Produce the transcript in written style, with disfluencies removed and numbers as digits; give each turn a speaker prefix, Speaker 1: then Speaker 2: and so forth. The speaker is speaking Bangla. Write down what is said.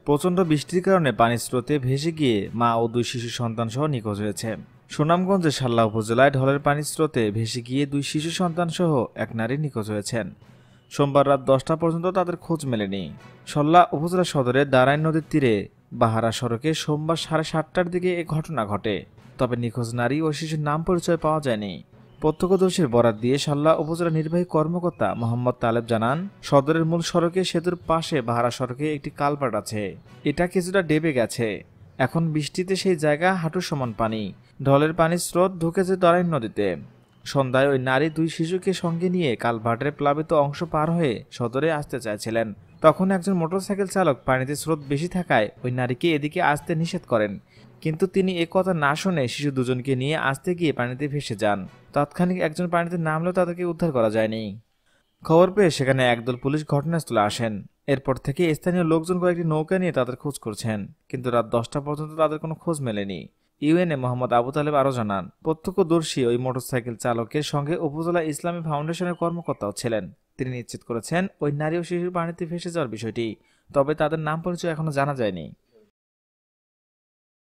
Speaker 1: প্রচণ্ড বৃষ্টির কারণে পানির স্রোতে ভেসে গিয়ে মা ও দুই শিশু সন্তান সহ নিখোঁজ হয়েছে। সুনামগঞ্জের শাল্লা উপজেলায় ঢলের পানির স্রোতে ভেসে গিয়ে দুই শিশু সন্তান সহ এক নারী নিখোঁজ হয়েছেন। সোমবার রাত 10টা পর্যন্ত তাদের খোঁজ মেলেনি। শাল্লা উপজেলা সদরের দারাইন নদীর তীরে বাহারা সড়কে সোমবার 7:30টার দিকে এ ঘটনা ঘটে। তবে নিখোঁজ নারী ও শিশুর নাম পরিচয় পাওয়া যায়নি। প্রত্যক্ষদর্শীর বরাত দিয়ে শাল্লা উপজেলা নির্বাহী কর্মকর্তা মোহাম্মদ তালেব জানান, সদরের মূল সড়কে সেতুর পাশে বাহারা সড়কে একটি কালভার্ট আছে। এটা কিছুটা ডেবে গেছে। এখন বৃষ্টিতে সেই জায়গা হাঁটু সমান পানি। ঢলের পানির স্রোত ঢুকেছে দারাইন নদীতে। সন্ধ্যায় ওই নারী দুই শিশুকে সঙ্গে নিয়ে কালভার্টের প্লাবিত অংশ পার হয়ে সদরে আসতে চাইছিলেন। তখন একজন মোটরসাইকেল চালক পানিতে স্রোত বেশি থাকায় ওই নারীকে এদিকে আসতে নিষেধ করেন। কিন্তু তিনি এ কথা না শুনে শিশু দুজনকে নিয়ে আসতে গিয়ে পানিতে ভেসে যান। তাৎক্ষণিক একজন পানিতে নামলেও তাদেরকে উদ্ধার করা যায়নি। খবর পেয়ে সেখানে একদল পুলিশ ঘটনাস্থলে আসেন। এরপর থেকে স্থানীয় লোকজন কয়েকটি নৌকা নিয়ে তাদের খোঁজ করছেন, কিন্তু রাত 10টা পর্যন্ত তাদের কোনো খোঁজ মেলেনি। ইউএনএ মোহাম্মদ আবু তালেব আরও জানান, প্রত্যক্ষদর্শী ওই মোটরসাইকেল চালকের সঙ্গে উপজেলা ইসলামী ফাউন্ডেশনের কর্মকর্তাও ছিলেন। তিনি নিশ্চিত করেছেন ওই নারী ও শিশুর পানিতে ভেসে যাওয়ার বিষয়টি, তবে তাদের নাম পরিচয় এখনো জানা যায়নি।